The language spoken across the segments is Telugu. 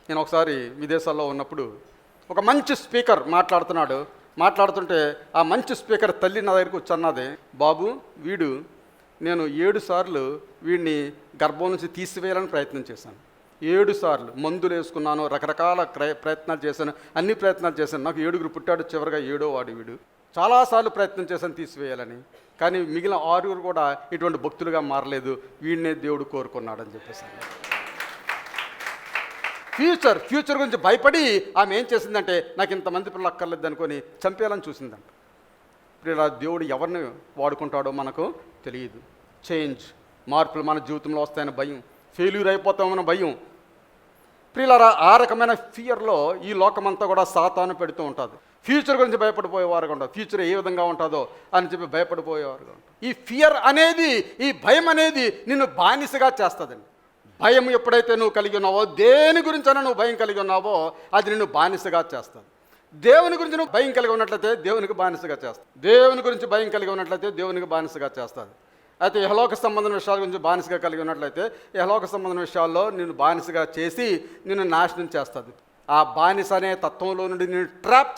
నేను ఒకసారి విదేశాల్లో ఉన్నప్పుడు ఒక మంచి స్పీకర్ మాట్లాడుతుంటే ఆ మంచి స్పీకర్ తల్లి నా దగ్గరికి వచ్చి అన్నది, బాబు నేను 7 సార్లు వీడిని గర్భం నుంచి తీసివేయాలని ప్రయత్నం చేశాను. 7 సార్లు మందులు వేసుకున్నాను, రకరకాల ప్రయత్నాలు చేశాను, అన్ని ప్రయత్నాలు చేశాను. నాకు 7గురు పుట్టాడు, చివరిగా 7వ వాడు వీడు. చాలాసార్లు ప్రయత్నం చేశాను తీసివేయాలని, కానీ మిగిలిన 6గురు కూడా ఇటువంటి భక్తులుగా మారలేదు. వీడినే దేవుడు కోరుకున్నాడని చెప్పేసాను. ఫ్యూచర్ గురించి భయపడి ఆమె ఏం చేసిందంటే, నాకు ఇంతమంది పిల్లలు అక్కర్లేదు అనుకొని చంపేయాలని చూసిందంట. ఇప్పుడు ఇలా దేవుడు ఎవరిని వాడుకుంటాడో మనకు తెలియదు. మార్పులు మన జీవితంలో వస్తాయని భయం, ఫెయిల్యూర్ అయిపోతామన్న భయం. ప్రియులారా, ఆ రకమైన ఫియర్లో ఈ లోకమంతా కూడా సాతాను పెడుతూ ఉంటుంది. ఫ్యూచర్ గురించి భయపడిపోయేవారుగా ఉంటారు, ఫ్యూచర్ ఏ విధంగా ఉంటుందో అని చెప్పి భయపడిపోయేవారుగా ఉంటారు. ఈ ఫియర్ అనేది, ఈ భయం అనేది నిన్ను బానిసగా చేస్తుందండి. భయం ఎప్పుడైతే నువ్వు కలిగి ఉన్నావో, దేని గురించైనా నువ్వు భయం కలిగి ఉన్నావో అది నిన్ను బానిసగా చేస్తుంది. దేవుని గురించి నువ్వు భయం కలిగి ఉన్నట్లయితే దేవునికి బానిసగా చేస్తుంది. దేవుని గురించి భయం కలిగి ఉన్నట్లయితే దేవునికి బానిసగా చేస్తుంది. అయితే ఇహలోక సంబంధం విషయాల గురించి బానిసగా కలిగి ఉన్నట్లయితే ఇహలోక సంబంధం విషయాల్లో నిన్ను బానిసగా చేసి నిన్ను నాశనం చేస్తుంది. ఆ బానిస అనే తత్వంలో నుండి నిన్ను ట్రాప్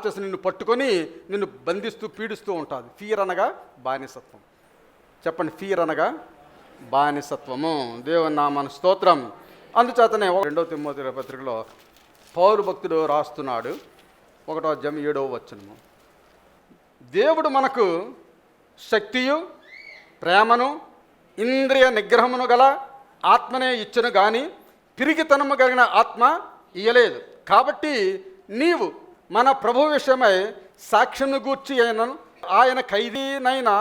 చేసి నిన్ను పట్టుకొని నిన్ను బంధిస్తూ పీడిస్తూ ఉంటుంది. ఫియర్ అనగా బానిసత్వం. చెప్పండి, ఫియర్ అనగా బానిసత్వము. దేవుని నామమునకు స్తోత్రం. అందుచేతనే 2 తిమోతి పత్రికలో పౌలు భక్తుడు రాస్తున్నాడు, 1వ అధ్యాయం 7వ వచనము, దేవుడు మనకు శక్తియు ప్రేమను ఇంద్రియ నిగ్రహమును గల ఆత్మనే ఇచ్చును గాని పిరికితనము కలిగిన ఆత్మ ఇయ్యలేదు. కాబట్టి నీవు మన ప్రభు విషయమై సాక్ష్యమును గూర్చి అయినను ఆయన ఖైదీనైనా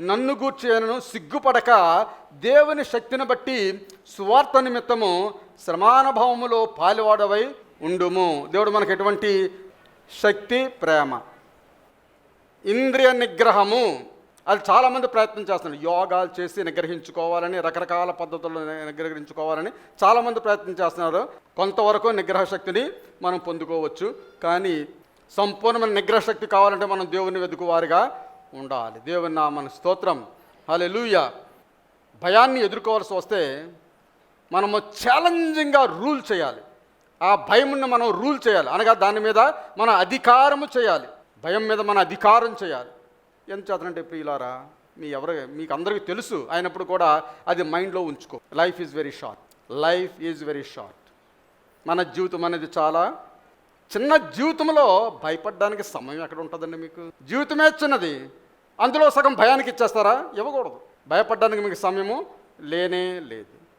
నన్ను గూర్చి అయినను సిగ్గుపడక దేవుని శక్తిని బట్టి సువార్త నిమిత్తము శ్రమానుభవములో పాలువాడవై ఉండుము. దేవుడు మనకు ఎటువంటి శక్తి, ప్రేమ, ఇంద్రియ నిగ్రహము, అది చాలామంది ప్రయత్నం చేస్తున్నారు. యోగాలు చేసి నిగ్రహించుకోవాలని, రకరకాల పద్ధతుల్లో నిగ్రహించుకోవాలని చాలామంది ప్రయత్నం చేస్తున్నారు. కొంతవరకు నిగ్రహ శక్తిని మనం పొందుకోవచ్చు, కానీ సంపూర్ణమైన నిగ్రహ శక్తి కావాలంటే మనం దేవుని వెతుకువారిగా ఉండాలి. దేవుని నామమునకు స్తోత్రం. హల్లెలూయా. భయాన్ని ఎదుర్కోవాల్సి వస్తే మనము ఛాలెంజింగ్గా రూల్ చేయాలి. ఆ భయమును మనం రూల్ చేయాలి, అనగా దాని మీద మన అధికారము చేయాలి. భయం మీద మన అధికారం చేయాలి. ఎంత చేతనంటే ప్రియులారా, మీకు అందరికీ తెలుసు అయినప్పుడు కూడా అది మైండ్లో ఉంచుకో. Life is very short. మన జీవితం అనేది చాలా చిన్న. జీవితంలో భయపడడానికి సమయం ఎక్కడ ఉంటుందండి? మీకు జీవితమే చిన్నది, అందులో సగం భయానికి ఇచ్చేస్తారా? ఇవ్వకూడదు. భయపడడానికి మీకు సమయము లేనే లేదు.